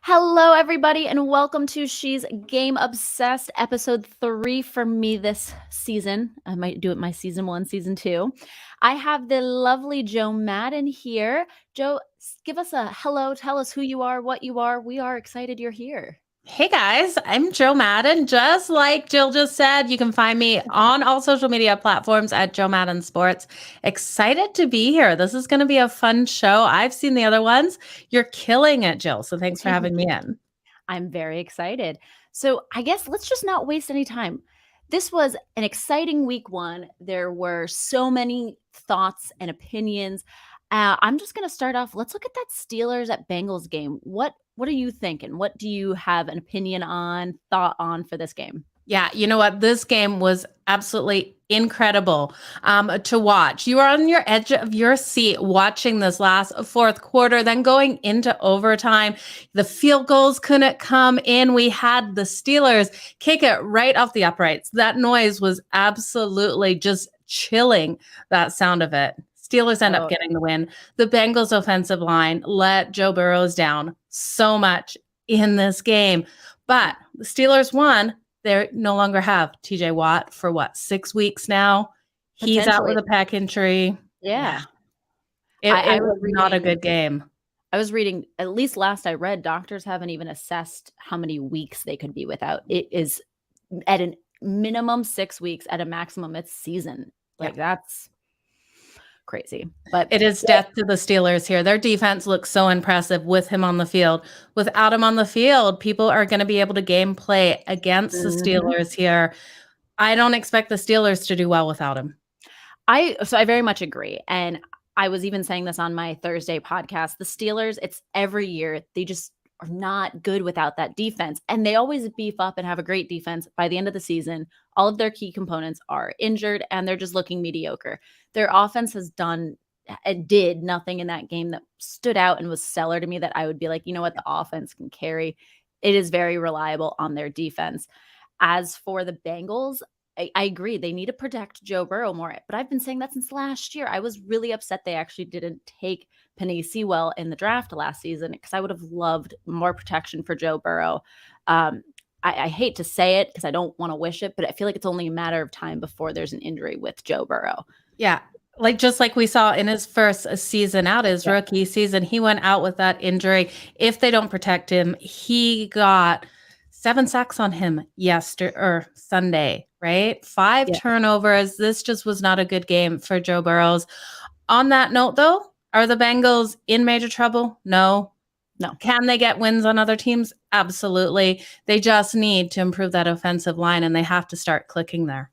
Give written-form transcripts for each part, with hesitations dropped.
Hello, everybody, and welcome to She's Game Obsessed, episode 3 for me this season. I might do it my season 1, season 2. I have the lovely Jo Madden here. Jo, give us a hello. Tell us who you are, what you are. We are excited you're here. Hey guys, I'm Jo Madden. Just like Jill just said, you can find me on all social media platforms at Jo Madden Sports. Excited to be here. This is going to be a fun show. I've seen the other ones. You're killing it, Jill. So thanks for having me in. I'm very excited. So I guess let's just not waste any time. This was an exciting week 1. There were so many thoughts and opinions. I'm just going to start off. Let's look at that Steelers at Bengals game. What are you thinking? What do you have an opinion on, thought on for this game? Yeah, you know what? This game was absolutely incredible to watch. You were on your edge of your seat watching this last fourth quarter, then going into overtime. The field goals couldn't come in. We had the Steelers kick it right off the uprights. That noise was absolutely just chilling, that sound of it. Steelers end up getting the win. The Bengals offensive line let Joe Burrow down so much in this game. But the Steelers won. They no longer have TJ Watt for 6 weeks now. He's out with a pec injury. Yeah. It was not a good game. I was reading, at least last I read, doctors haven't even assessed how many weeks they could be without. It is at a minimum 6 weeks, at a maximum it's season. That's crazy. But it is death to the Steelers here. Their defense looks so impressive with him on the field. Without him on the field, people are going to be able to game play against the Steelers here. I don't expect the Steelers to do well without him. I very much agree. And I was even saying this on my Thursday podcast. The Steelers, it's every year, they just are not good without that defense. And they always beef up and have a great defense. By the end of the season, all of their key components are injured and they're just looking mediocre. Their offense did nothing in that game that stood out and was stellar to me that I would be like, you know what, the offense can carry. It is very reliable on their defense. As for the Bengals, I agree. They need to protect Joe Burrow more. But I've been saying that since last year. I was really upset they actually didn't take Penei Sewell in the draft last season because I would have loved more protection for Joe Burrow. I hate to say it because I don't want to wish it, but I feel like it's only a matter of time before there's an injury with Joe Burrow. Yeah. Just like we saw in his first season out, his rookie season, he went out with that injury. If they don't protect him, he got 7 sacks on him Sunday, right? 5 turnovers. This just was not a good game for Joe Burrow. On that note, though, are the Bengals in major trouble? No. Can they get wins on other teams? Absolutely. They just need to improve that offensive line, and they have to start clicking there.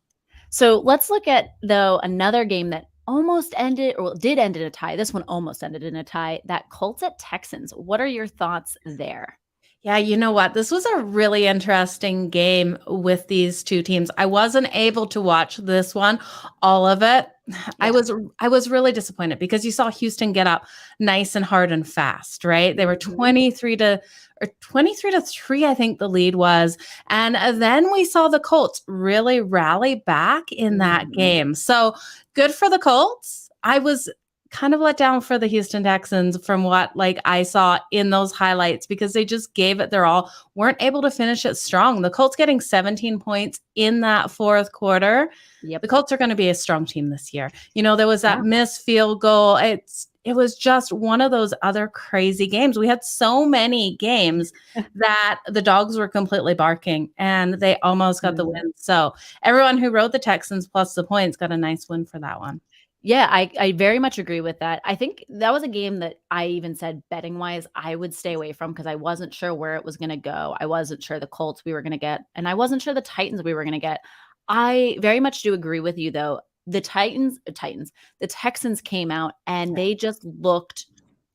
So let's look at, though, another game that almost ended, or did end in a tie. This one almost ended in a tie. That Colts at Texans. What are your thoughts there? Yeah, you know what? This was a really interesting game with these two teams. I wasn't able to watch this one, all of it. Yeah. I was really disappointed because you saw Houston get up nice and hard and fast, right? They were 23 to 3, I think the lead was. And then we saw the Colts really rally back in that game. So good for the Colts. I was kind of let down for the Houston Texans from what I saw in those highlights because they just gave it their all, weren't able to finish it strong. The Colts getting 17 points in that fourth quarter. Yep. The Colts are going to be a strong team this year. You know, there was that missed field goal. It was just one of those other crazy games. We had so many games that the dogs were completely barking and they almost got the win. So everyone who rode the Texans plus the points got a nice win for that one. Yeah, I very much agree with that. I think that was a game that I even said betting wise, I would stay away from because I wasn't sure where it was going to go. I wasn't sure the Colts we were going to get, and I wasn't sure the Titans we were going to get. I very much do agree with you though. The Texans came out and they just looked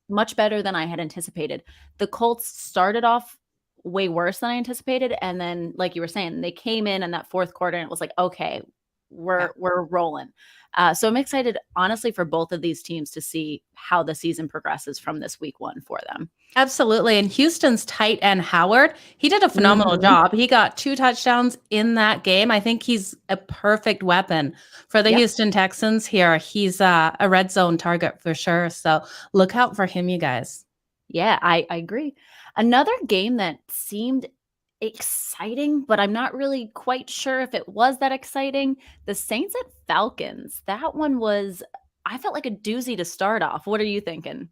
much better than I had anticipated. The Colts started off way worse than I anticipated. And then, like you were saying, they came in that fourth quarter and it was like, okay, we're rolling. So I'm excited, honestly, for both of these teams to see how the season progresses from this week 1 for them. Absolutely. And Houston's tight end Howard, he did a phenomenal job. He got 2 touchdowns in that game. I think he's a perfect weapon for the Houston Texans here. He's a red zone target for sure. So look out for him, you guys. Yeah, I agree. Another game that seemed exciting, but I'm not really quite sure if it was that exciting, the Saints at Falcons. That one was I felt like a doozy to start off. What are you thinking?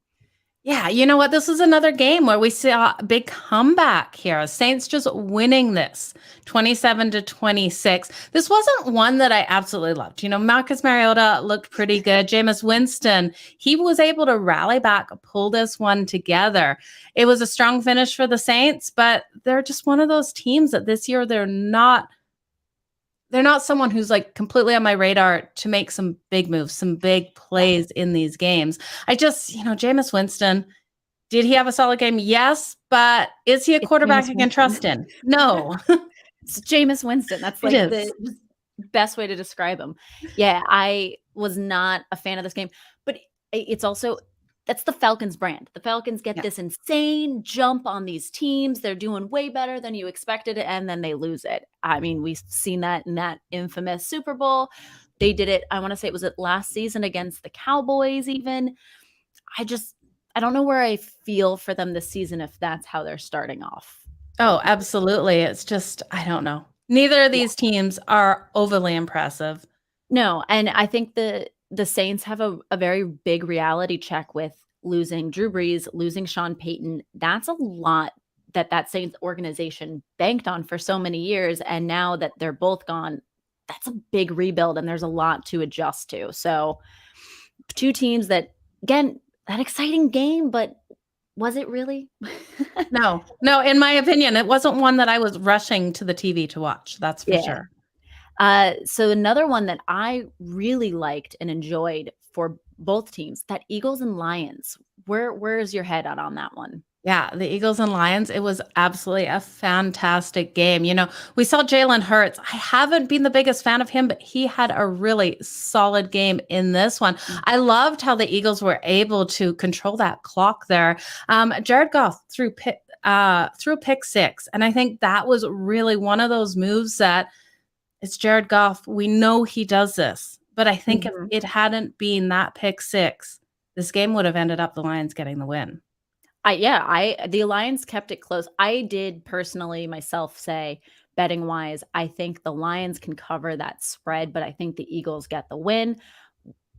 Yeah, you know what? This is another game where we saw a big comeback here. Saints just winning this 27-26. This wasn't one that I absolutely loved. Marcus Mariota looked pretty good. Jameis Winston, he was able to rally back, pull this one together. It was a strong finish for the Saints, but they're just one of those teams that this year they're not someone who's like completely on my radar to make some big moves, some big plays in these games. Jameis Winston, did he have a solid game? Yes, but is he a It's quarterback Jameis I can trust Winston. in? No. It's Jameis Winston. That's It like the is. best way to describe him. Yeah, I was not a fan of this game, but it's also that's the Falcons brand. The Falcons get Yeah. this insane jump on these teams. They're doing way better than you expected, and then they lose it. I mean, we've seen that in that infamous Super Bowl. They did it, I want to say it was it last season against the Cowboys, even. I just I don't know where I feel for them this season if that's how they're starting off. Oh, absolutely. It's just, I don't know. Neither of Yeah. these teams are overly impressive. No, and I think the Saints have a very big reality check with losing Drew Brees, losing Sean Payton. That's a lot that Saints organization banked on for so many years, and now that they're both gone, that's a big rebuild, and there's a lot to adjust to. So, 2 teams that again, that exciting game, but was it really? No, no, in my opinion, it wasn't one that I was rushing to the TV to watch. That's for Yeah. sure. So another one that I really liked and enjoyed for both teams, that Eagles and Lions. Where is your head at on that one? Yeah, the Eagles and Lions, it was absolutely a fantastic game. We saw Jalen Hurts. I haven't been the biggest fan of him, but he had a really solid game in this one. I loved how the Eagles were able to control that clock there. Jared Goff threw pick six, and I think that was really one of those moves that it's Jared Goff. We know he does this, but I think if Mhm. it hadn't been that pick six, this game would have ended up the Lions getting the win. The Lions kept it close. I did personally myself say, betting wise, I think the Lions can cover that spread, but I think the Eagles get the win,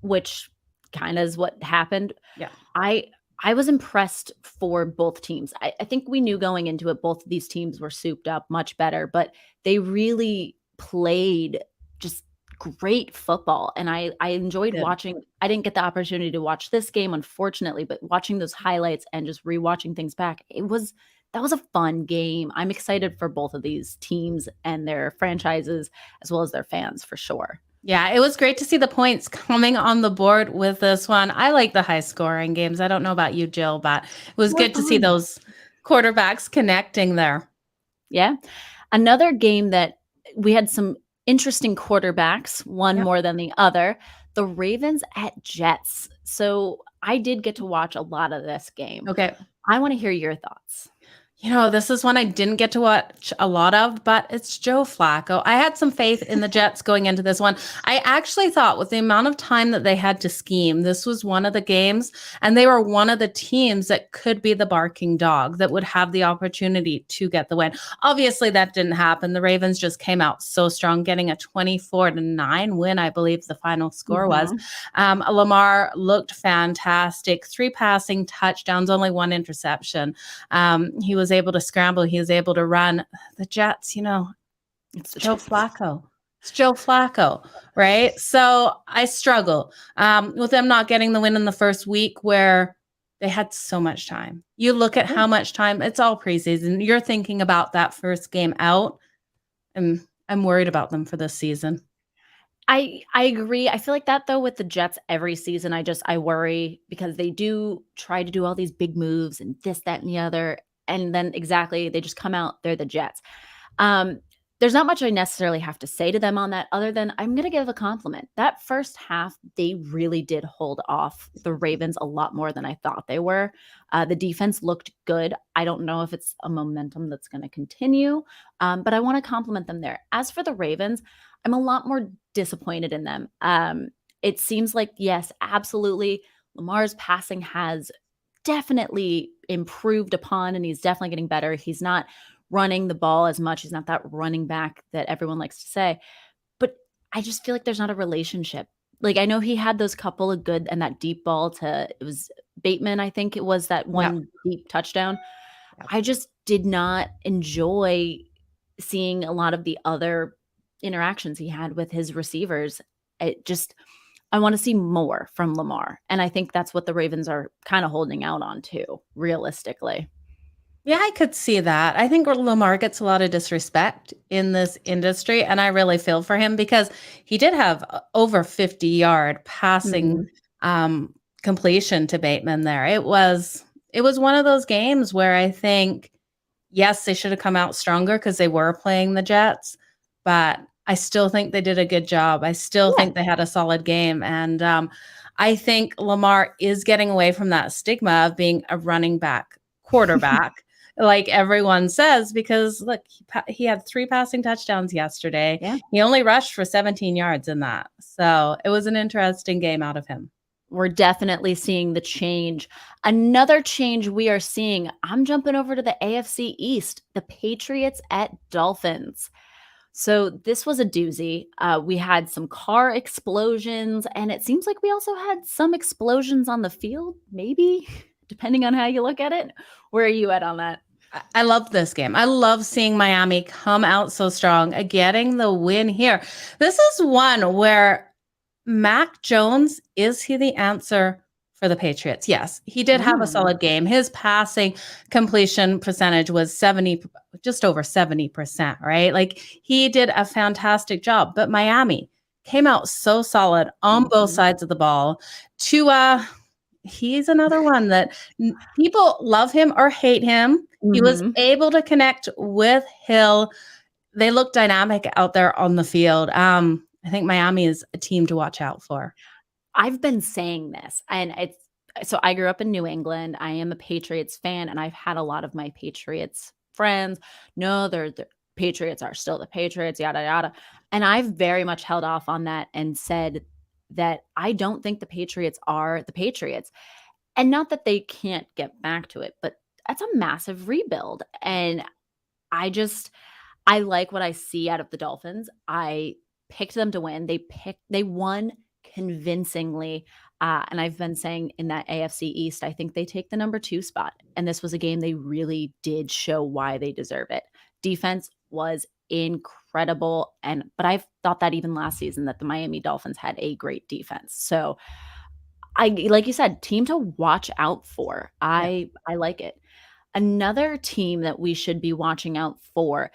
which kind of is what happened. Yeah. I I was impressed for both teams. I think we knew going into it, both of these teams were souped up much better, but they really played just great football. And I enjoyed Good. watching. I didn't get the opportunity to watch this game, unfortunately, but watching those highlights and just rewatching things back, that was a fun game. I'm excited for both of these teams and their franchises as well as their fans for sure. Yeah, it was great to see the points coming on the board with this one. I like the high scoring games. I don't know about you, Jill, but it was More good to see fun. those quarterbacks connecting there. Yeah. Another game that we had some interesting quarterbacks, one Yep. more than the other, the Ravens at Jets. So I did get to watch a lot of this game. Okay. I want to hear your thoughts. This is one I didn't get to watch a lot of, but it's Joe Flacco. I had some faith in the Jets going into this one. I actually thought with the amount of time that they had to scheme, this was one of the games, and they were one of the teams that could be the barking dog that would have the opportunity to get the win. Obviously, that didn't happen. The Ravens just came out so strong, getting a 24-9 win, I believe the final score was. Mhm. Lamar looked fantastic. 3 passing touchdowns, only 1 interception. He was able to scramble. He was able to run. The Jets, it's The Joe Jets. Flacco. It's Joe Flacco, right? So I struggle with them not getting the win in the first week where they had so much time. You look at how much time, it's all preseason. You're thinking about that first game out. And I'm worried about them for this season. I agree. I feel like that though with the Jets every season. I worry because they do try to do all these big moves and this, that, and the other. And then exactly they just come out, they're the Jets. Um, there's not much I necessarily have to say to them on that other than I'm gonna give a compliment. That first half, they really did hold off the Ravens a lot more than I thought they were. The defense looked good. I don't know if it's a momentum that's gonna continue, but I want to compliment them there. As for the Ravens, I'm a lot more disappointed in them. It seems like, yes, absolutely, Lamar's passing has definitely improved upon, and he's definitely getting better. He's not running the ball as much. He's not that running back that everyone likes to say. But I just feel like there's not a relationship. Like, I know he had those couple of good and that deep ball to it was Bateman, I think it was that Yeah. one deep touchdown. Yeah. I just did not enjoy seeing a lot of the other interactions he had with his receivers. It just I want to see more from Lamar. And I think that's what the Ravens are kind of holding out on too, realistically. Yeah, I could see that. I think Lamar gets a lot of disrespect in this industry, and I really feel for him because he did have over 50-yard passing Mhm. um, completion to Bateman there. It was one of those games where I think, yes, they should have come out stronger because they were playing the Jets, but I still think they did a good job. I still Yeah. think they had a solid game, and I think Lamar is getting away from that stigma of being a running back quarterback like everyone says, because look, he had 3 passing touchdowns yesterday. Yeah. He only rushed for 17 yards in that. So, it was an interesting game out of him. We're definitely seeing the change. Another change we are seeing, I'm jumping over to the AFC East, the Patriots at Dolphins. So this was a doozy. We had some car explosions, and it seems like we also had some explosions on the field, maybe, depending on how you look at it. Where are you at on that? I love this game. I love seeing Miami come out so strong, getting the win here. This is one where Mac Jones, is he the answer for the Patriots? Yes, he did have a Mm. solid game. His passing completion percentage was 70, just over 70%, right? Like he did a fantastic job. But Miami came out so solid on both Mhm. sides of the ball. Tua, he's another one that people love him or hate him. He was Mhm. able to connect with Hill. They look dynamic out there on the field. I think Miami is a team to watch out for. I've been saying this, and it's so I grew up in New England. I am a Patriots fan, and I've had a lot of my Patriots friends. No, they're the Patriots are still the Patriots, yada yada. And I've very much held off on that and said that I don't think the Patriots are the Patriots. And not that they can't get back to it, but that's a massive rebuild. And I just I like what I see out of the Dolphins. I picked them to win. They won convincingly. And I've been saying in that AFC East, I think they take the number 2 spot. And this was a game they really did show why they deserve it. Defense was incredible. But I've thought that even last season that the Miami Dolphins had a great defense. So I like you said, team to watch out for. Yeah. I like it. Another team that we should be watching out for,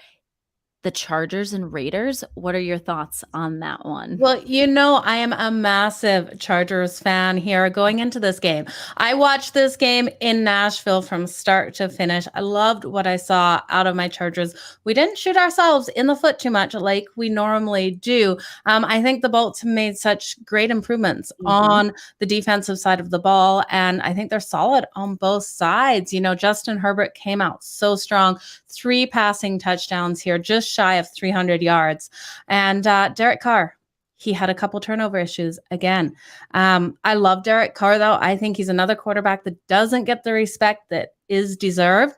the Chargers and Raiders. What are your thoughts on that one? Well, I am a massive Chargers fan here going into this game. I watched this game in Nashville from start to finish. I loved what I saw out of my Chargers. We didn't shoot ourselves in the foot too much like we normally do. I think the Bolts made such great improvements Mhm. on the defensive side of the ball, and I think they're solid on both sides. Justin Herbert came out so strong, 3 passing touchdowns here, just shy of 300 yards. And Derek Carr, he had a couple turnover issues again. I love Derek Carr, though. I think he's another quarterback that doesn't get the respect that is deserved.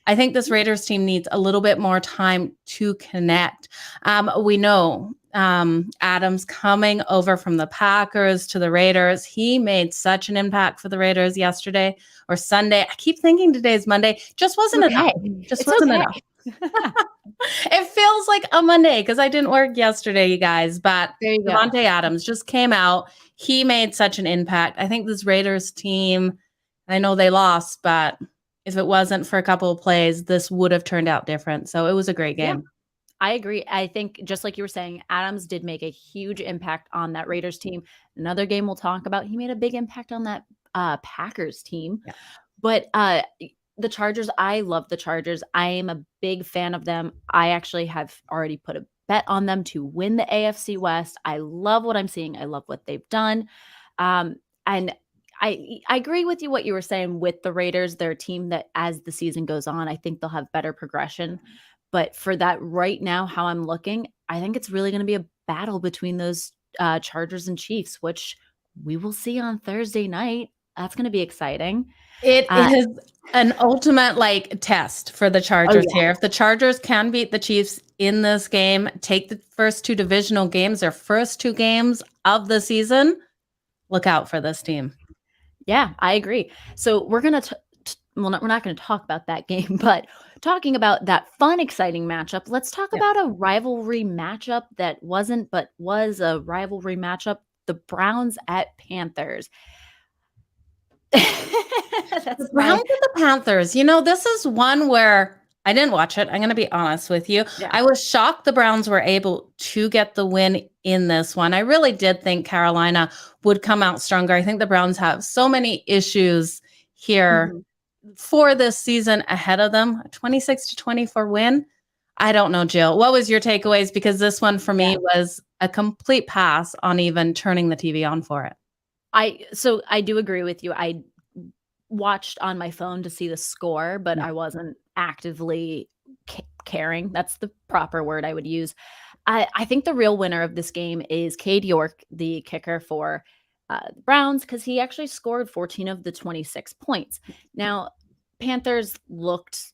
I think this Raiders team needs a little bit more time to connect. We know Adams coming over from the Packers to the Raiders. He made such an impact for the Raiders yesterday or Sunday. I keep thinking today's Monday. Just It's wasn't enough. okay. Just It's wasn't okay. enough. It feels like a Monday because I didn't work yesterday, you guys. But There you go. Devontae Adams just came out. He made such an impact. I think this Raiders team, I know they lost, but if it wasn't for a couple of plays, this would have turned out different. So it was a great Yeah, game. I agree. I think just like you were saying, Adams did make a huge impact on that Raiders team. Another game we'll talk about, he made a big impact on that Packers team. Yeah. But the Chargers, I love the Chargers. I am a big fan of them. I actually have already put a bet on them to win the AFC West. I love what I'm seeing. I love what they've done. And I agree with you what you were saying with the Raiders. They're a team that as the season goes on, I think they'll have better progression. But for that right now, how I'm looking, I think it's really going to be a battle between those Chargers and Chiefs, which we will see on Thursday night. That's going to be exciting. It Uh, is an ultimate like test for the oh Chargers yeah. here. If the Chargers can beat the Chiefs in this game, take the first two divisional games, their first two games of the season, look out for this team. Yeah, I agree. So we're going to we're not going to talk about that game, but talking about that fun, exciting matchup, let's talk Yeah. about a rivalry matchup that wasn't, but was a rivalry matchup: the Browns at Panthers. The That's Browns my and the Panthers, this is one where I didn't watch it. I'm going to be honest with you. yeah. I was shocked the Browns were able to get the win in this one. I really did think Carolina would come out stronger. I think the Browns have so many issues here Mhm. for this season ahead of them. A 26-24 win. I don't know, Jill. What was your takeaways? Because this one for Yeah. me was a complete pass on even turning the TV on for it. So I do agree with you. I watched on my phone to see the score, but Yeah. I wasn't actively caring. That's the proper word I would use. I think the real winner of this game is Cade York, the kicker for the Browns, because he actually scored 14 of the 26 points. Now, Panthers looked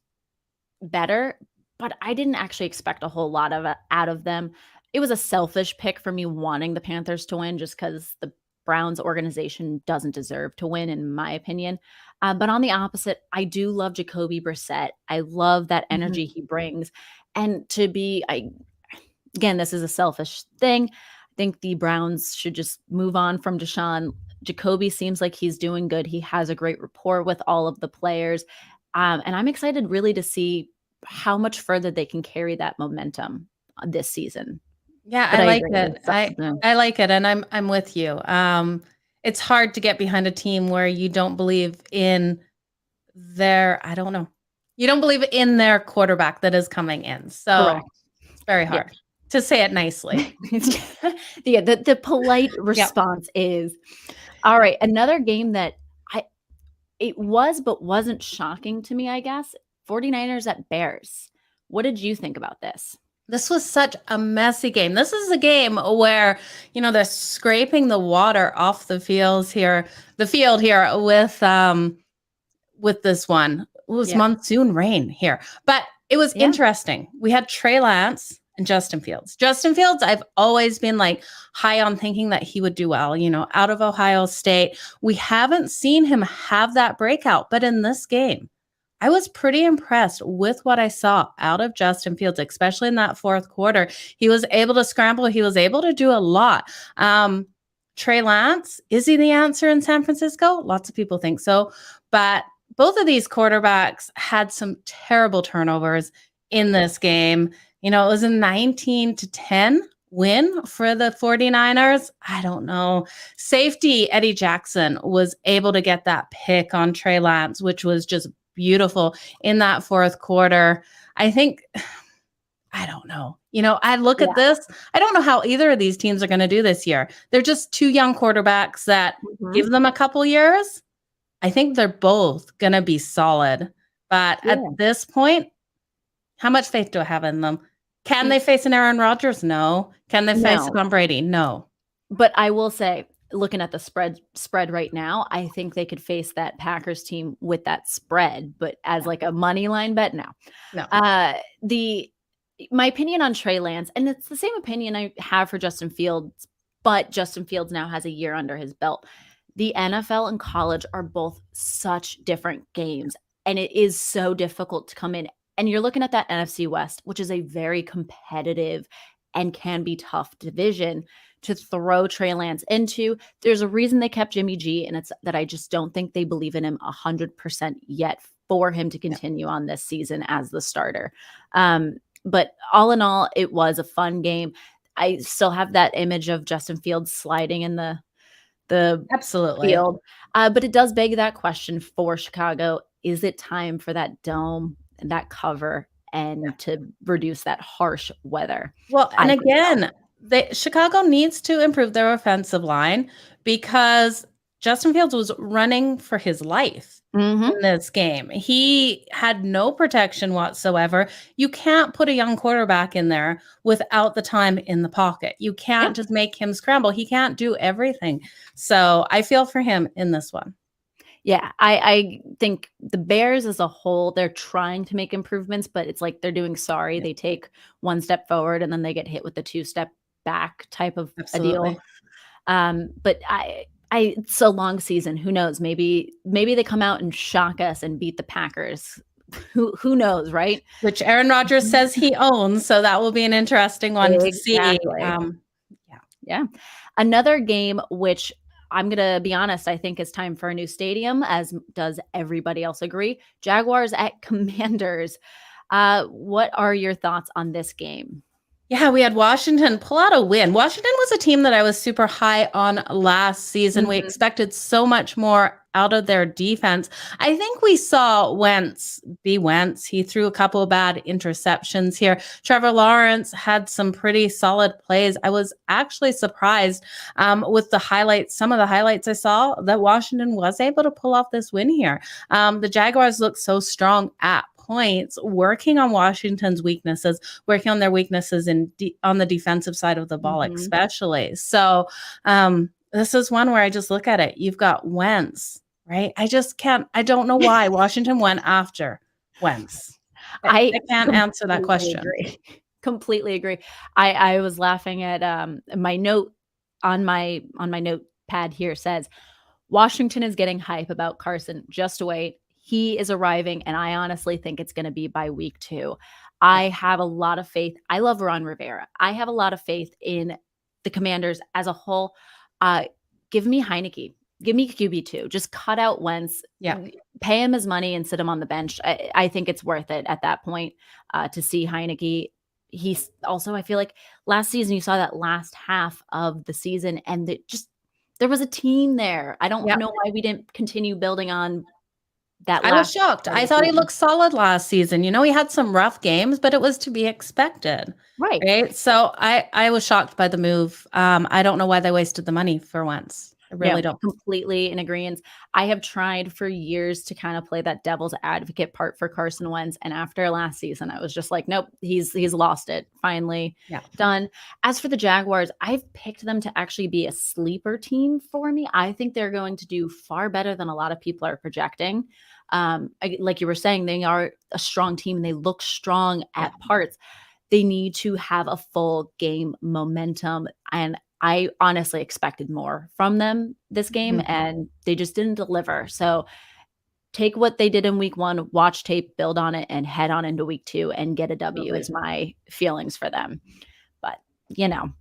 better, but I didn't actually expect a whole lot of out of them. It was a selfish pick for me wanting the Panthers to win just because the Browns organization doesn't deserve to win, in my opinion. But on the opposite, I do love Jacoby Brissett. I love that Mhm. energy he brings. And again, this is a selfish thing. I think the Browns should just move on from Deshaun. Jacoby seems like he's doing good. He has a great rapport with all of the players. And I'm excited really to see how much further they can carry that momentum this season. Yeah, But I I like agree. it. I like it, and I'm with you. It's hard to get behind a team where you don't believe in I don't know. You don't believe in their quarterback that is coming in. So Correct. it's very Yeah. hard to say it nicely. Yeah, the polite Yep. response is, all right, another game that I it was but wasn't shocking to me, I guess. 49ers at Bears. What did you think about this? This was such a messy game. This is a game where, they're scraping the water off the field here with this one. It was Yeah. monsoon rain here. But it was Yeah. interesting. We had Trey Lance and Justin Fields. Justin Fields, I've always been like high on thinking that he would do well, out of Ohio State. We haven't seen him have that breakout, but in this game, I was pretty impressed with what I saw out of Justin Fields, especially in that fourth quarter. He was able to scramble. He was able to do a lot. Trey Lance, is he the answer in San Francisco? Lots of people think so. But both of these quarterbacks had some terrible turnovers in this game. It was a 19-10 win for the 49ers. I don't know. Safety Eddie Jackson was able to get that pick on Trey Lance, which was just beautiful in that fourth quarter. I think, I don't know. I look at Yeah. this. I don't know how either of these teams are going to do this year. They're just two young quarterbacks that Mhm. give them a couple years. I think they're both going to be solid. But at Yeah. this point, how much faith do I have in them? Can they face an Aaron Rodgers? No. Can they face a No. Tom Brady? No. But I will say, looking at the spread right now, I think they could face that Packers team with that spread, but as like a money line bet, no. No. The My opinion on Trey Lance, and it's the same opinion I have for Justin Fields, but Justin Fields now has a year under his belt. The NFL and college are both such different games, and it is so difficult to come in. And you're looking at that NFC West, which is a very competitive and can be tough division to throw Trey Lance into. There's a reason they kept Jimmy G, and it's that I just don't think they believe in him 100% yet for him to continue on this season as the starter. But all in all, it was a fun game. I still have that image of Justin Fields sliding in the Absolutely. field. But it does beg that question for Chicago. Is it time for that dome and that cover and to reduce that harsh weather? Well, I and think so. again, Chicago needs to improve their offensive line because Justin Fields was running for his life Mhm. in this game. He had no protection whatsoever. You can't put a young quarterback in there without the time in the pocket. You Yeah. can't just make him scramble. He can't do everything. So I feel for him in this one. Yeah, I think the Bears as a whole, they're trying to make improvements, but it's like they're doing sorry. Yeah, They take one step forward and then they get hit with the two-step back type of a deal. absolutely. But I it's a long season. Who knows? Maybe they come out and shock us and beat the Packers. Who knows, right? Which Aaron Rodgers says he owns, so that will be an interesting one to see. Exactly. Yeah. Yeah. Another game which I'm gonna be honest, I think it's time for a new stadium, as does everybody else agree. Jaguars at Commanders. What are your thoughts on this game? Yeah, we had Washington pull out a win. Washington was a team that I was super high on last season. We Mhm. expected so much more out of their defense. I think we saw Wentz be Wentz. He threw a couple of bad interceptions here. Trevor Lawrence had some pretty solid plays. I was actually surprised with the highlights, some of the highlights I saw, that Washington was able to pull off this win here. The Jaguars look so strong at points, working on Washington's weaknesses, working on their weaknesses on the defensive side of the ball, Mhm. especially. So this is one where I just look at it. You've got Wentz, right? I just can't. I don't know why Washington went after Wentz. I I can't answer that completely question. agree. Completely agree. I was laughing at, my note on my notepad here says, "Washington is getting hype about Carson. Just wait. He is arriving, and I honestly think it's gonna be by week 2." Yeah. I have a lot of faith. I love Ron Rivera. I have a lot of faith in the Commanders as a whole. Uh, Give me Heineke. Give me QB2. Just cut out Wentz, Yeah. pay him his money and sit him on the bench. I think it's worth it at that point, to see Heineke. He's also, I feel like last season you saw that last half of the season and there was a team there. I don't Yeah. know why we didn't continue building on that I was last shocked. part of I the thought he season. looked solid last season. He had some rough games, but it was to be expected, Right. right? So I was shocked by the move. I don't know why they wasted the money for once. I really No, don't. completely in agreement. I have tried for years to kind of play that devil's advocate part for Carson Wentz, and after last season, I was just like, "Nope, he's lost it. Finally Yeah. done." As for the Jaguars, I've picked them to actually be a sleeper team for me. I think they're going to do far better than a lot of people are projecting. Like you were saying, they are a strong team and they look strong Yeah. at parts. They need to have a full game momentum, and I honestly expected more from them this game, Mhm. and they just didn't deliver. So take what they did in week 1, watch tape, build on it, and head on into week 2 and get a W Absolutely. is my feelings for them. But, you know.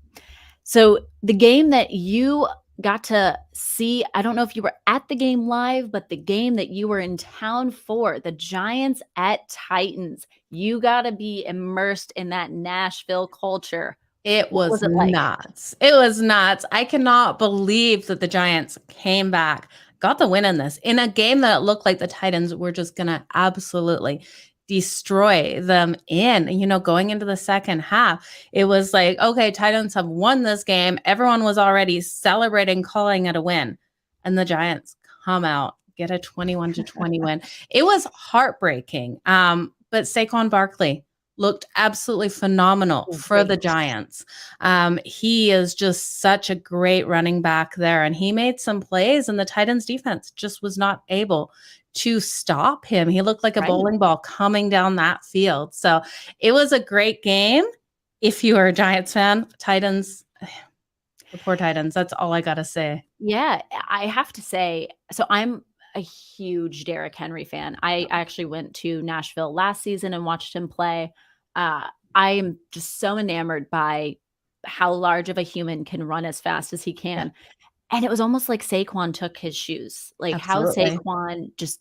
So the game that you got to see, I don't know if you were at the game live, but the game that you were in town for, the Giants at Titans, you got to be immersed in that Nashville culture. It What was was it like? nuts. It was nuts. I cannot believe that the Giants came back, got the win in a game that looked like the Titans were just going to absolutely destroy them going into the second half. It was like, okay, Titans have won this game. Everyone was already celebrating, calling it a win. And the Giants come out, get a 21-20 win. It was heartbreaking. But Saquon Barkley looked absolutely phenomenal for the Great. Giants. He is just such a great running back there, and he made some plays, and the Titans defense just was not able to stop him. He looked like a Right. bowling ball coming down that field. So it was a great game. If you are a Giants fan, Titans, the poor Titans, that's all I got to say. Yeah, I have to say, so I'm a huge Derrick Henry fan. I actually went to Nashville last season and watched him play. Uh, I am just so enamored by how large of a human can run as fast as he Yeah, can. And it was almost like Saquon took his shoes, like how absolutely. Saquon just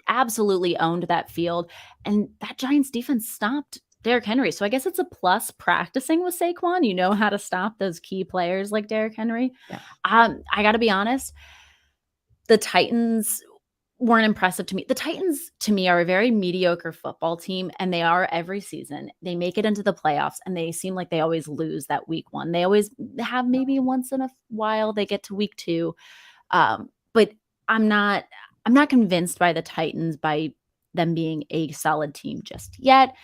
absolutely owned that field. And that Giants defense stopped Derrick Henry. So I guess it's a plus practicing with Saquon. You know how to stop those key players like Derrick Henry. Yeah. I got to be honest, the Titans weren't impressive to me. The Titans, to me, are a very mediocre football team, and they are every season. They make it into the playoffs, and they seem like they always lose that week 1. They always have maybe once in a while they get to week 2. But I'm not I'm not convinced by the Titans by them being a solid team just yet.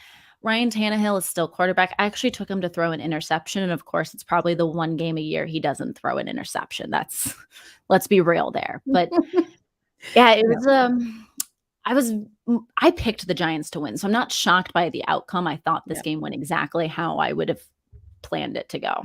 Ryan Tannehill is still quarterback. I actually took him to throw an interception, and of course, it's probably the one game a year he doesn't throw an interception. That's let's be real there. But Yeah, it Yeah. was, I was I picked the Giants to win, so I'm not shocked by the outcome. I thought this Yeah. game went exactly how I would have planned it to go,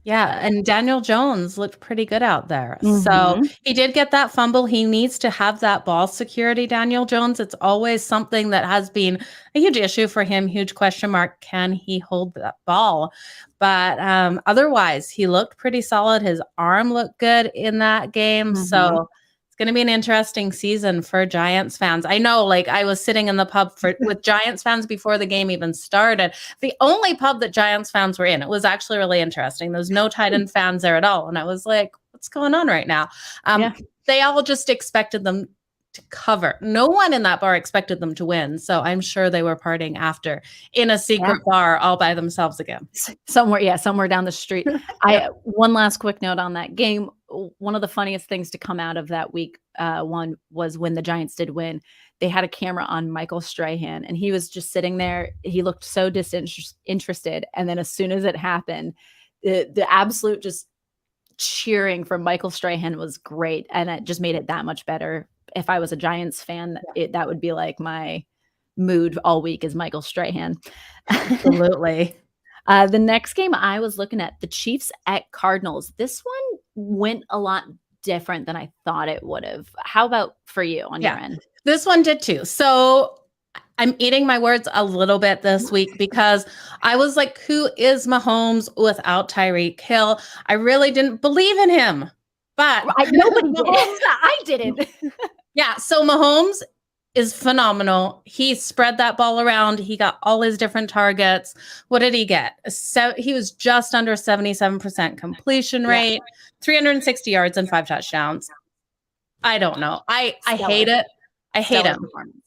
Yeah, but and Daniel Jones looked pretty good out there. So Mhm. he did get that fumble. He needs to have that ball security, Daniel Jones. It's always something that has been a huge issue for him, huge question mark. Can he hold that ball? But otherwise, he looked pretty solid. His arm looked good in that game. Mhm. So it's going to be an interesting season for Giants fans. I know, like I was sitting in the pub with Giants fans before the game even started. The only pub that Giants fans were in. It was actually really interesting. There's no Titan fans there at all. And I was like, what's going on right now? Yeah. They all just expected them to cover. No one in that bar expected them to win. So I'm sure they were partying after in a Yeah. secret bar all by themselves again. Somewhere down the street. Yep. I One last quick note on that game. One of the funniest things to come out of that week, one was when the Giants did win. They had a camera on Michael Strahan, and he was just sitting there. He looked so interested, and then as soon as it happened, the absolute just cheering from Michael Strahan was great, and it just made it that much better. If I was a Giants fan, that would be like my mood all week is Michael Strahan. Absolutely. The next game I was looking at, the Chiefs at Cardinals. This one went a lot different than I thought it would have. How about for you on your Yeah. end? This one did too. So I'm eating my words a little bit this week because I was like, who is Mahomes without Tyreek Hill? I really didn't believe in him. But Nobody did. Mahomes, I didn't. yeah, so Mahomes is phenomenal. He spread that ball around. He got all his different targets. What did he get? So he was just under 77% completion Yeah, rate, 360 yards and 5 touchdowns. I don't know. I hate stellar, it. I hate stellar him, performance.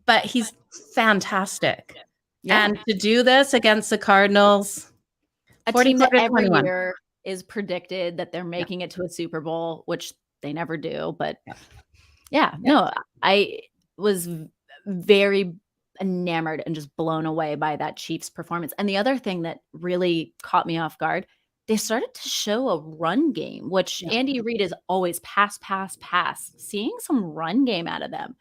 but he's fantastic. Yeah, And to do this against the Cardinals, a team 44 that to every 21. year is predicted that they're Yeah. making it to a Super Bowl, which they never do. But Yeah. yeah, Yeah. no, I was very enamored and just blown away by that Chiefs performance. And the other thing that really caught me off guard, they started to show a run game, which Yeah. Andy Reid is always pass, pass, pass. Seeing some run game out of them,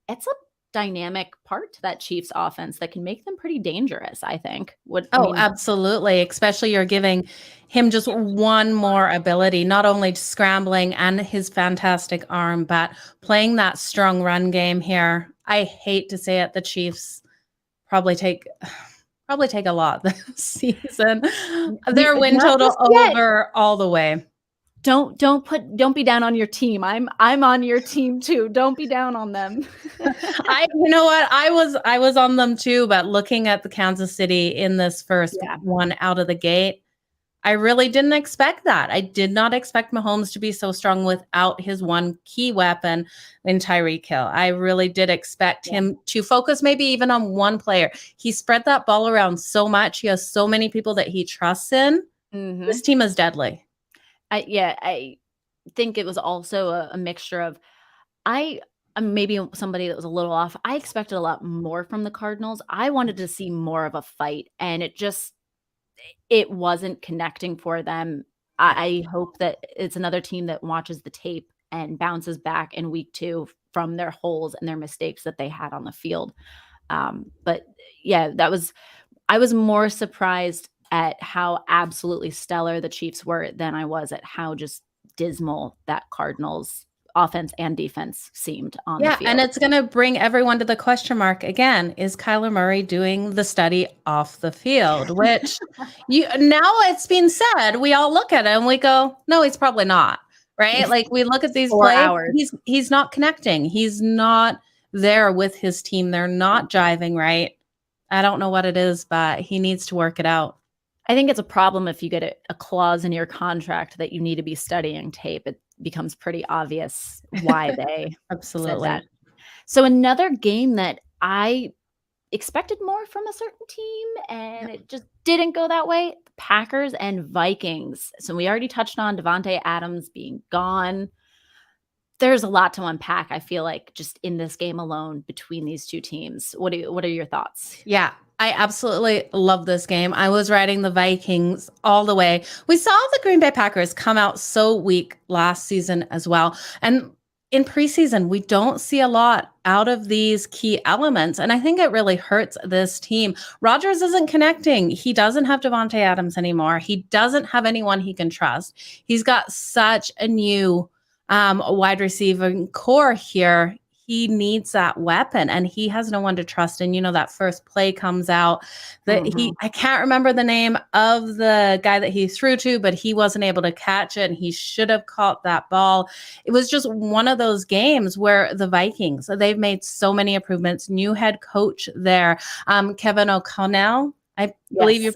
it's a dynamic part to that Chiefs offense that can make them pretty dangerous, I think. I Oh, mean, absolutely. Especially you're giving him just one more ability, not only scrambling and his fantastic arm, but playing that strong run game here. I hate to say it, the Chiefs probably take probably take a lot this season. Their win not total just yet. over all the way. Don't be down on your team. I'm on your team too. Don't be down on them. You know what? I was on them too, but looking at the Kansas City in this first Yeah. one out of the gate, I really didn't expect that. I did not expect Mahomes to be so strong without his one key weapon in Tyreek Hill. I really did expect Yeah. him to focus maybe even on one player. He spread that ball around so much. He has so many people that he trusts in. This Mhm. team is deadly. I think it was also a mixture of I I'm maybe somebody that was a little off. I expected a lot more from the Cardinals. I wanted to see more of a fight, and it wasn't connecting for them. Yeah. I hope that it's another team that watches the tape and bounces back in week 2 from their holes and their mistakes that they had on the field. But yeah, I was more surprised at how absolutely stellar the Chiefs were than I was at how just dismal that Cardinals offense and defense seemed on the Yeah, and field. it's gonna bring everyone to the question mark again. Is Kyler Murray doing the study off the field? Which you now it's been said, we all look at it and we go, no, he's probably not. Right? Like we look at these 4 plays, hours. he's not connecting. He's not there with his team. They're not jiving right. I don't know what it is, but he needs to work it out. I think it's a problem if you get a clause in your contract that you need to be studying tape. It becomes pretty obvious why they said that. Absolutely. So another game that I expected more from a certain team, and Yep. it just didn't go that way. The Packers and Vikings. So we already touched on Devontae Adams being gone. There's a lot to unpack, I feel like, just in this game alone between these 2 teams. What are your thoughts? Yeah, I absolutely love this game. I was riding the Vikings all the way. We saw the Green Bay Packers come out so weak last season as well. And in preseason, we don't see a lot out of these key elements. And I think it really hurts this team. Rodgers isn't connecting. He doesn't have Devontae Adams anymore. He doesn't have anyone he can trust. He's got such a new wide receiving core here. He needs that weapon and he has no one to trust. And that first play comes out that I can't remember the name of the guy that he threw to, but he wasn't able to catch it and he should have caught that ball. It was just one of those games where the Vikings, they've made so many improvements. New head coach there, Kevin O'Connell. I believe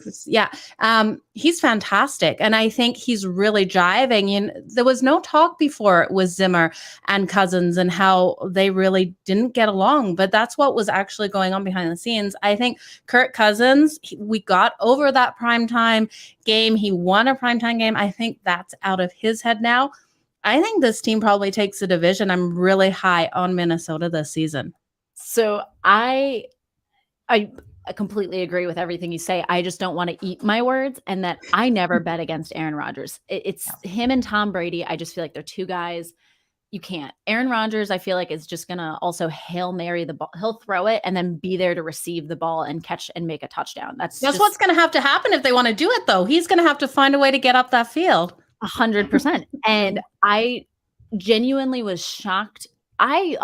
he's fantastic. And I think he's really driving. There was no talk before it was Zimmer and Cousins and how they really didn't get along. But that's what was actually going on behind the scenes. I think Kirk Cousins, we got over that primetime game. He won a primetime game. I think that's out of his head now. I think this team probably takes the division. I'm really high on Minnesota this season. So I completely agree with everything you say. I just don't want to eat my words, and that I never bet against Aaron Rodgers. It's him and Tom Brady. I just feel like they're two guys. You can't. Aaron Rodgers, I feel like, is just going to also Hail Mary the ball. He'll throw it and then be there to receive the ball and catch and make a touchdown. That's what's going to have to happen if they want to do it, though. He's going to have to find a way to get up that field. 100%. And I genuinely was shocked. I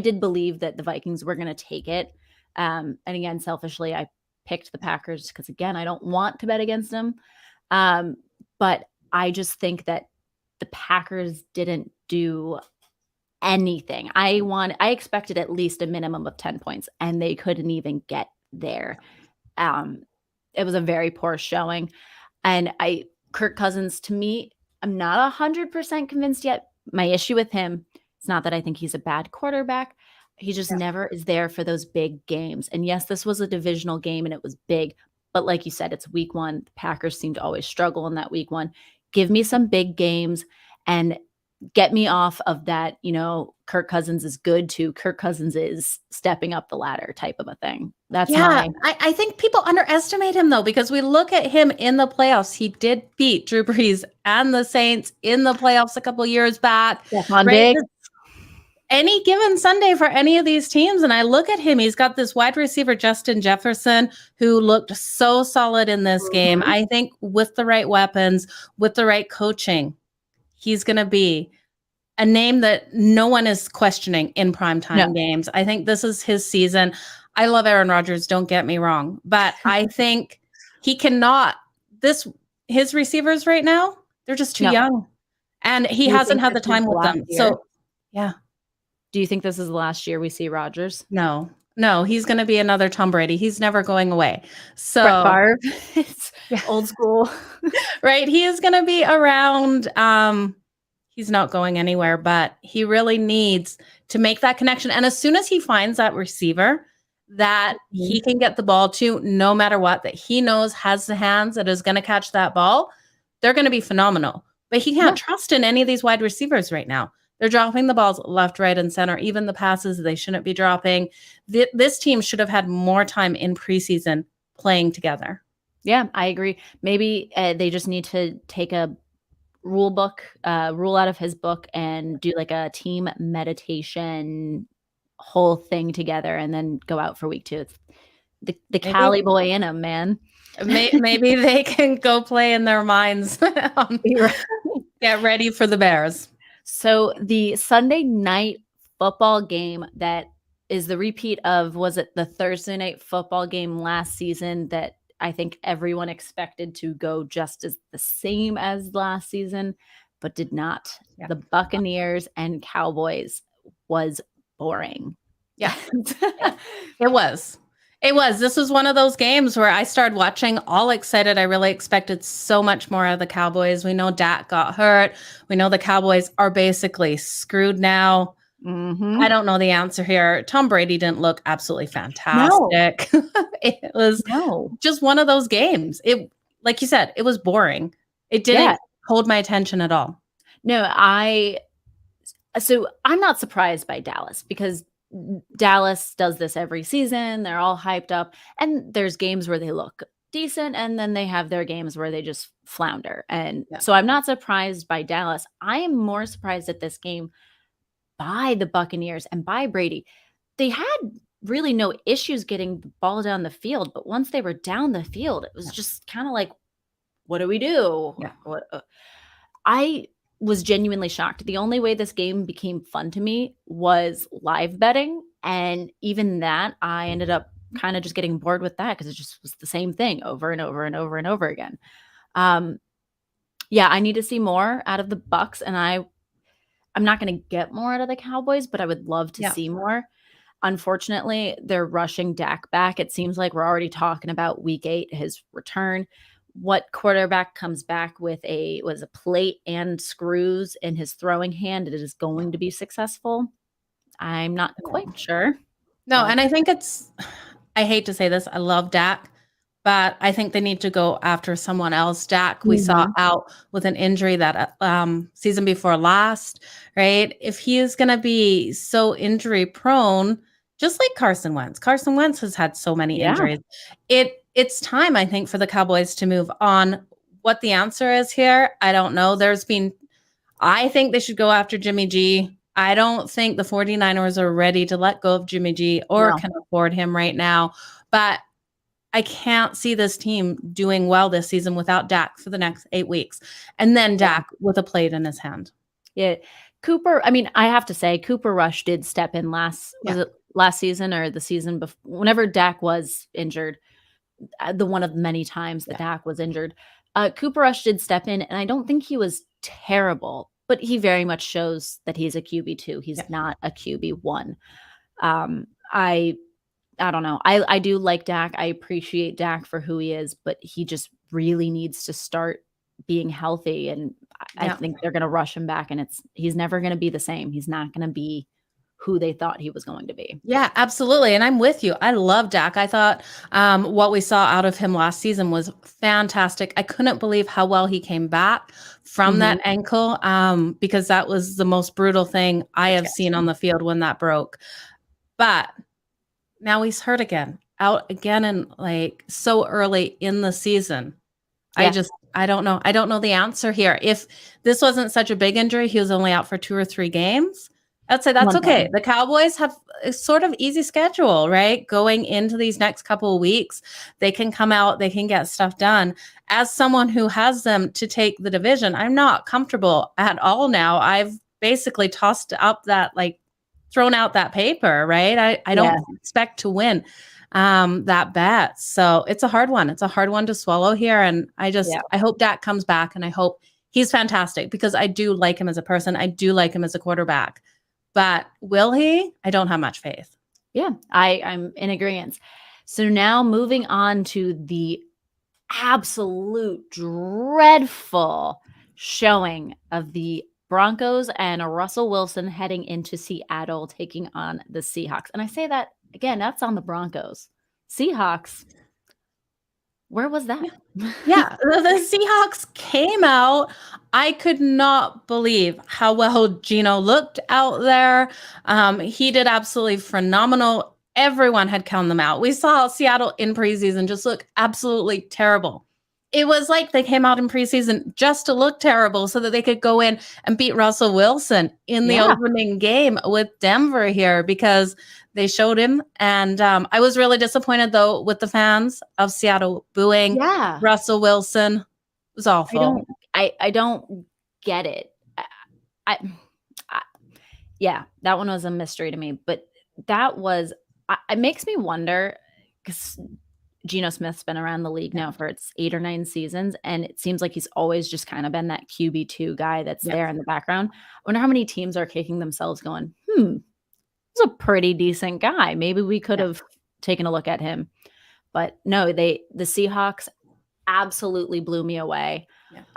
did believe that the Vikings were going to take it. And again, selfishly, I picked the Packers because, again, I don't want to bet against them. But I just think that the Packers didn't do anything. I expected at least a minimum of 10 points, and they couldn't even get there. It was a very poor showing. And Kirk Cousins, to me, I'm not 100% convinced yet. My issue with him, it's not that I think he's a bad quarterback. He just never is there for those big games. And yes, this was a divisional game and it was big. But like you said, it's week one. The Packers seem to always struggle in that week one. Give me some big games and get me off of that, Kirk Cousins is good to Kirk Cousins is stepping up the ladder type of a thing. That's I think people underestimate him, though, because we look at him in the playoffs. He did beat Drew Brees and the Saints in the playoffs a couple years back. Big. Any given Sunday for any of these teams. And I look at him, he's got this wide receiver, Justin Jefferson, who looked so solid in this game. I think with the right weapons, with the right coaching, he's going to be a name that no one is questioning in primetime games. I think this is his season. I love Aaron Rodgers, don't get me wrong, but I think he cannot, his receivers right now, they're just too young. And he hasn't had the time with them. So, yeah. Do you think this is the last year we see Rodgers? No, he's going to be another Tom Brady. He's never going away. So Brett Favre, it's old school, right? He is going to be around. He's not going anywhere, but he really needs to make that connection. And as soon as he finds that receiver that he can get the ball to, no matter what, that he knows has the hands that is going to catch that ball, they're going to be phenomenal. But he can't trust in any of these wide receivers right now. They're dropping the balls left, right, and center, even the passes they shouldn't be dropping. This team should have had more time in preseason playing together. Yeah, I agree. Maybe they just need to take a rule out of his book and do like a team meditation whole thing together and then go out for week 2. It's the Cali boy in him, man. Maybe they can go play in their minds. Get ready for the Bears. So the Sunday night football game that is the repeat of, was it the Thursday night football game last season that I think everyone expected to go just as the same as last season, but did not. Yeah. The Buccaneers and Cowboys was boring. Yeah, it was. This was one of those games where I started watching all excited. I really expected so much more out of the Cowboys. We know Dak got hurt. We know the Cowboys are basically screwed now. I don't know the answer here. Tom Brady didn't look absolutely fantastic. No. It was just one of those games. It, like you said, it was boring. It didn't hold my attention at all. No, so I'm not surprised by Dallas because Dallas does this every season. They're all hyped up, and there's games where they look decent, and then they have their games where they just flounder. And so I'm not surprised by Dallas. I am more surprised at this game by the Buccaneers and by Brady. They had really no issues getting the ball down the field, but once they were down the field, it was just kind of like, what do we do? Yeah. I was genuinely shocked. The only way this game became fun to me was live betting, and even that, I ended up kind of just getting bored with that because it just was the same thing over and over and over and over again. Um, yeah, I need to see more out of the Bucks, and I'm not going to get more out of the Cowboys, but I would love to Yeah. see more. Unfortunately, they're rushing Dak back. It seems like we're already talking about week 8, his return. What quarterback comes back with a plate and screws in his throwing hand, it is going to be successful? I'm not quite sure, No, but and I think I hate to say this, I love Dak, but I think they need to go after someone else. Dak, we saw Mhm. out with an injury that season before last, right? If he is going to be so injury prone, just like Carson Wentz. Carson Wentz has had so many Yeah, injuries. It's time, I think, for the Cowboys to move on. What the answer is here, I don't know. I think they should go after Jimmy G. I don't think the 49ers are ready to let go of Jimmy G or no, can afford him right now. But I can't see this team doing well this season without Dak for the next 8 weeks. And then yeah, Dak with a plate in his hand. yeah. Cooper, I mean, I have to say, Cooper Rush did step in was Yeah. it last season or the season before? Whenever Dak was injured, the one of many times that Yeah. Dak was injured. Cooper Rush did step in, and I don't think he was terrible, but he very much shows that he's a QB2. Yeah. He's not a QB1. Um, I I don't know. I do like Dak. I appreciate Dak for who he is, but he just really needs to start being healthy. And I Yeah. think they're going to rush him back, and he's never going to be the same. He's not going to be who they thought he was going to be. Yeah, absolutely. And I'm with you. I love Dak. I thought what we saw out of him last season was fantastic. I couldn't believe how well he came back from Mhm. that ankle because that was the most brutal thing I have seen on the field when that broke. But now he's hurt again, out again, and like so early in the season. Yeah. I don't know. I don't know the answer here. If this wasn't such a big injury, he was only out for 2 or 3 games. I'd say that's One okay. time. The Cowboys have a sort of easy schedule, right? Going into these next couple of weeks, they can come out, they can get stuff done. As someone who has them to take the division, I'm not comfortable at all now. I've basically tossed up that, like, thrown out that paper, right? I Yeah. don't expect to win that bet. So it's a hard one. It's a hard one to swallow here. And Yeah. I hope Dak comes back and I hope he's fantastic because I do like him as a person. I do like him as a quarterback. But will he? I don't have much faith. Yeah. I'm in agreement. So now moving on to the absolute dreadful showing of the Broncos and Russell Wilson heading into Seattle taking on the Seahawks. And I say that again, that's on the Broncos. Seahawks, where was that? Yeah, the Seahawks came out. I could not believe how well Gino looked out there. He did absolutely phenomenal. Everyone had counted them out. We saw Seattle in preseason just look absolutely terrible. It was like they came out in preseason just to look terrible so that they could go in and beat Russell Wilson in the Yeah. opening game with Denver here because they showed him. And I was really disappointed, though, with the fans of Seattle booing Yeah. Russell Wilson. It was I awful. don't I don't get it. I, I yeah, that one was a mystery to me, but that was it makes me wonder because Geno Smith's been around the league Yeah. now for its 8 or 9 seasons, and it seems like he's always just kind of been that QB2 guy that's Yeah. there in the background. I wonder how many teams are kicking themselves going, he's a pretty decent guy. Maybe we could Yeah. have taken a look at him. But no, the Seahawks absolutely blew me away.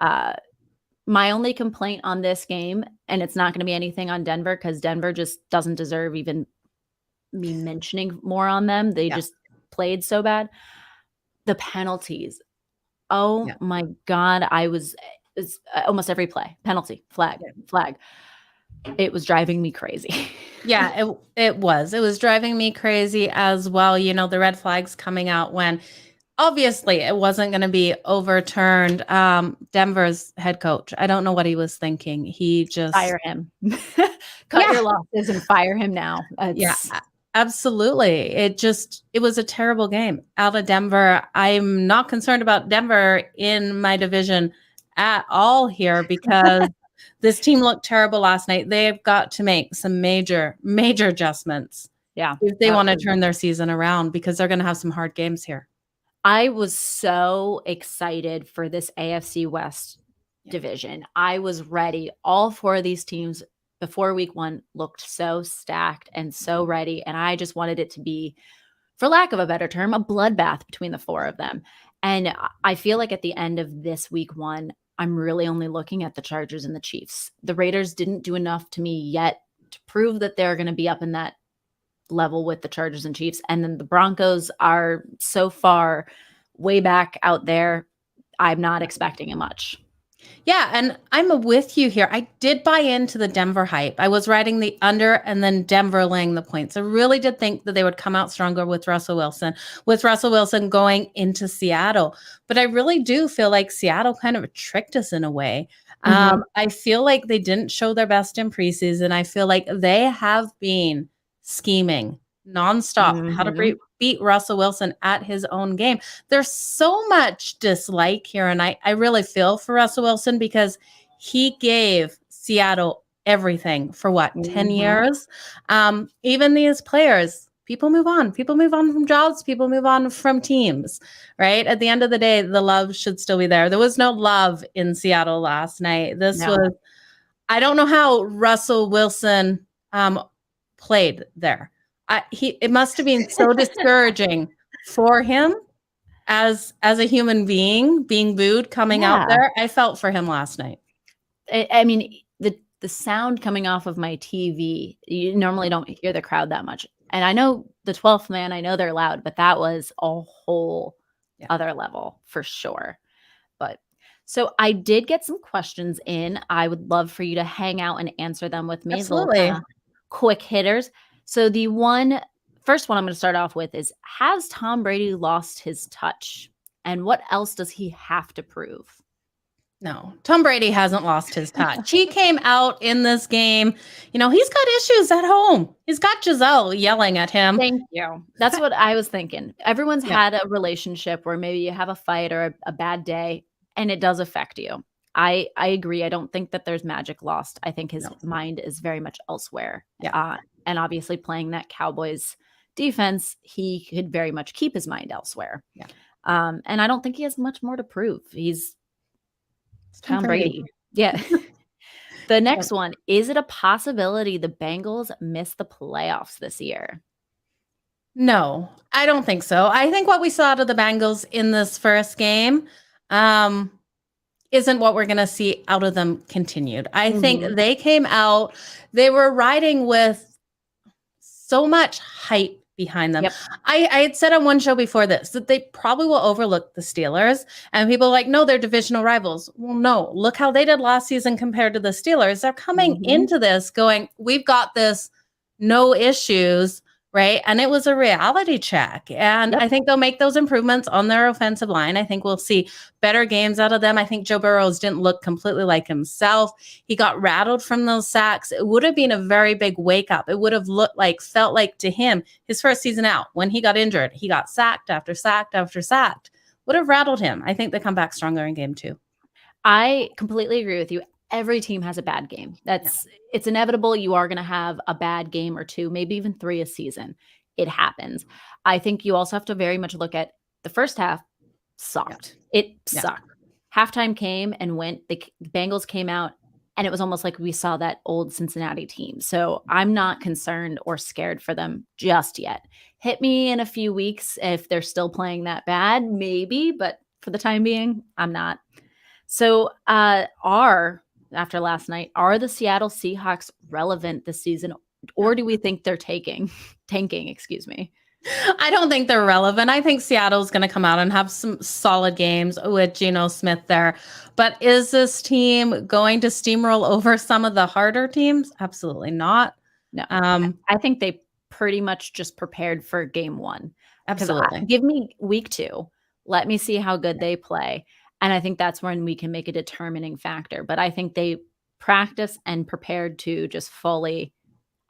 Yeah. My only complaint on this game, and it's not going to be anything on Denver because Denver just doesn't deserve even me mentioning more on them. They Yeah. just played so bad. The penalties. Oh Yeah. my God. It's almost every play. Penalty, flag, Yeah. flag. It was driving me crazy. Yeah, it was. It was driving me crazy as well. You know, the red flags coming out when obviously it wasn't going to be overturned. Denver's head coach, I don't know what he was thinking. He just Fire him. Cut yeah, your losses and fire him now. yeah, It's absolutely. It was a terrible game out of Denver. I'm not concerned about Denver in my division at all here because this team looked terrible last night. They've got to make some major adjustments yeah. if they want to turn their season around because they're going to have some hard games here. I was so excited for this AFC West division. I was ready. All four of these teams before week 1 looked so stacked and so ready. And I just wanted it to be, for lack of a better term, a bloodbath between the four of them. And I feel like at the end of this week 1, I'm really only looking at the Chargers and the Chiefs. The Raiders didn't do enough to me yet to prove that they're going to be up in that level with the Chargers and Chiefs. And then the Broncos are so far way back out there. I'm not expecting much. Yeah, and I'm with you here. I did buy into the Denver hype. I was riding the under and then Denver laying the points. I really did think that they would come out stronger with Russell Wilson going into Seattle. But I really do feel like Seattle kind of tricked us in a way. I feel like they didn't show their best in preseason. I feel like they have been scheming nonstop how to beat Russell Wilson at his own game. There's so much dislike here, and I really feel for Russell Wilson because he gave Seattle everything for 10 years. Even these players, people move on from jobs, people move on from teams, right? At the end of the day, the love should still be there. There was no love in Seattle last night. I don't know how Russell Wilson played there. It must have been so discouraging for him as a human being being booed coming out there. I felt for him last night. I mean, the sound coming off of my TV, you normally don't hear the crowd that much. And I know the 12th man, I know they're loud, but that was a whole other level for sure. But so I did get some questions in. I would love for you to hang out and answer them with me. Absolutely. Quick hitters. So the first one I'm going to start off with is, has Tom Brady lost his touch? And what else does he have to prove? No, Tom Brady hasn't lost his touch. He came out in this game. You know, he's got issues at home. He's got Giselle yelling at him. Thank you. That's what I was thinking. Everyone's had a relationship where maybe you have a fight or a bad day, and it does affect you. I agree. I don't think that there's magic lost. I think his mind is very much elsewhere. And obviously playing that Cowboys defense, he could very much keep his mind elsewhere. And I don't think he has much more to prove. He's Tom Brady. Yeah. The next one, is it a possibility the Bengals miss the playoffs this year? No, I don't think so. I think what we saw out of the Bengals in this first game isn't what we're going to see out of them continued. I think they came out, they were riding with so much hype behind them. I had said on one show before this that they probably will overlook the Steelers, and people are like, no, they're divisional rivals. Well, no, look how they did last season compared to the Steelers. They're coming into this going, we've got this, no issues, right? And it was a reality check. And I think they'll make those improvements on their offensive line. I think we'll see better games out of them. I think Joe Burrows didn't look completely like himself. He got rattled from those sacks. It would have been a very big wake up. It would have felt like to him, his first season out, when he got injured, he got sacked after sacked after sacked. Would have rattled him. I think they come back stronger in game 2. I completely agree with you. Every team has a bad game. It's inevitable. You are going to have a bad game or 2, maybe even 3 a season. It happens. I think you also have to very much look at the first half sucked. It sucked. Halftime came and went. The Bengals came out, and it was almost like we saw that old Cincinnati team. So I'm not concerned or scared for them just yet. Hit me in a few weeks if they're still playing that bad, maybe, but for the time being, I'm not. So after last night, are the Seattle Seahawks relevant this season, or do we think they're tanking, excuse me? I don't think they're relevant. I think Seattle's going to come out and have some solid games with Geno Smith there. But is this team going to steamroll over some of the harder teams? Absolutely not. No. I think they pretty much just prepared for game 1. Absolutely. Give me week 2. Let me see how good they play. And I think that's when we can make a determining factor. But I think they practice and prepared to just fully,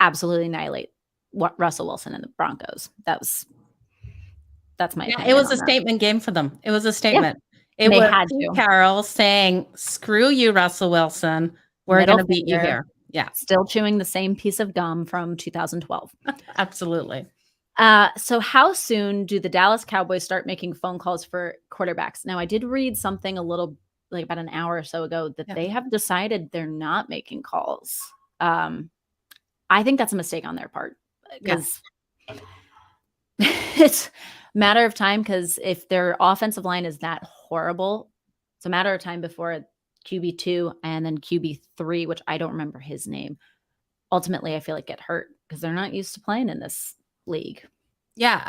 absolutely annihilate what Russell Wilson and the Broncos. That's my Yeah, it opinion was on a that. statement game for them. It was a Yeah, statement. It they was had Pete to. Carroll saying, "Screw you, Russell Wilson. We're Middle gonna beat you finger, here." Yeah, still chewing the same piece of gum from 2012. absolutely. So how soon do the Dallas Cowboys start making phone calls for quarterbacks? Now, I did read something a little like about an hour or so ago that Yeah. they have decided they're not making calls. Um, I think that's a mistake on their part Yeah. because it's a matter of time. Because if their offensive line is that horrible, it's a matter of time before QB2 and then QB3, which I don't remember his name. Ultimately, I feel like get hurt because they're not used to playing in this league. Yeah,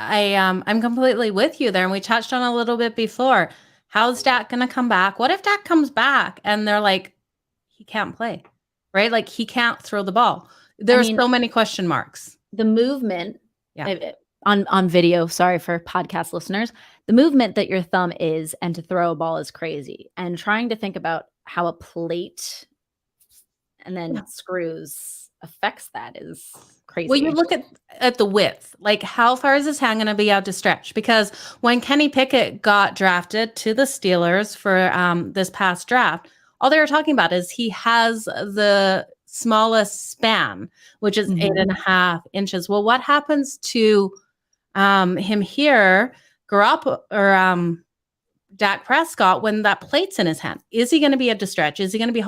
I'm completely with you there, and we touched on a little bit before. How's Dak gonna come back? What if Dak comes back and they're like, he can't play, right? Like he can't throw the ball. I There's mean, so many question marks. the movement Yeah. eh, on video, sorry for podcast listeners, the movement that your thumb is and to throw a ball is crazy. And trying to think about how a plate and Yeah. then screws affects that is Well, you crazy. look at the width. Like, how far is his hand gonna be out to stretch? Because when Kenny Pickett got drafted to the Steelers for, this past draft, all they were talking about is he has the smallest span, which is Mhm. 8.5 inches. Well, what happens to, him here, Dak Prescott, when that plate's in his hand? Is he gonna be able to stretch? Is he gonna be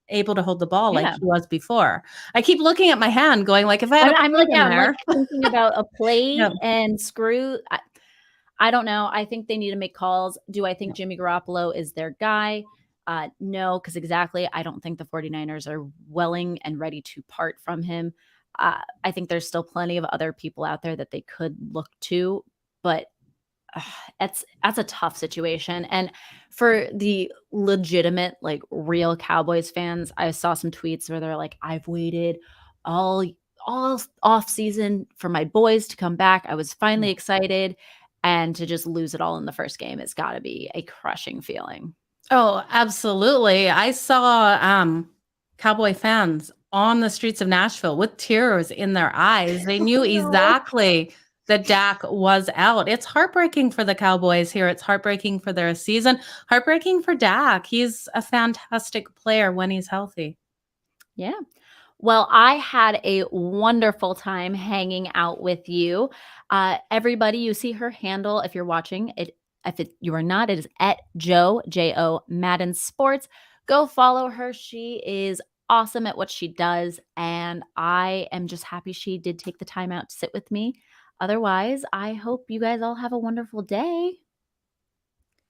able to hold the ball like Yeah. he was before? I keep looking at my hand going like, if I had a I'm plate like, in yeah, I'm like there. thinking about a Yeah, plate and screw. I don't know. I think they need to make calls. Do I yeah, think Jimmy Garoppolo is their guy? No, because exactly, I don't think the 49ers are willing and ready to part from him. I think there's still plenty of other people out there that they could look to, but uh, that's a tough situation. And for the legitimate, like real Cowboys fans, I saw some tweets where they're like, "I've waited all all off season for my boys to come back. I was yeah. finally excited." And to just lose it all in the first game, it's got to be a crushing feeling. Oh, absolutely. I saw, Cowboy fans on the streets of Nashville with tears in their eyes. They knew No. exactly that Dak was out. It's heartbreaking for the Cowboys here. It's heartbreaking for their season, heartbreaking for Dak. He's a fantastic player when he's healthy. Yeah. Well, I had a wonderful time hanging out with you. Everybody, you see her handle if you're watching it. If you are not, it is at Jo Madden Sports. Go follow her. She is awesome at what she does, and I am just happy she did take the time out to sit with me. Otherwise, I hope you guys all have a wonderful day.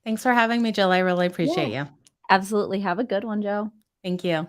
Thanks for having me, Jill. I really Yeah, appreciate you. absolutely. Have a good one, Joe. Thank you.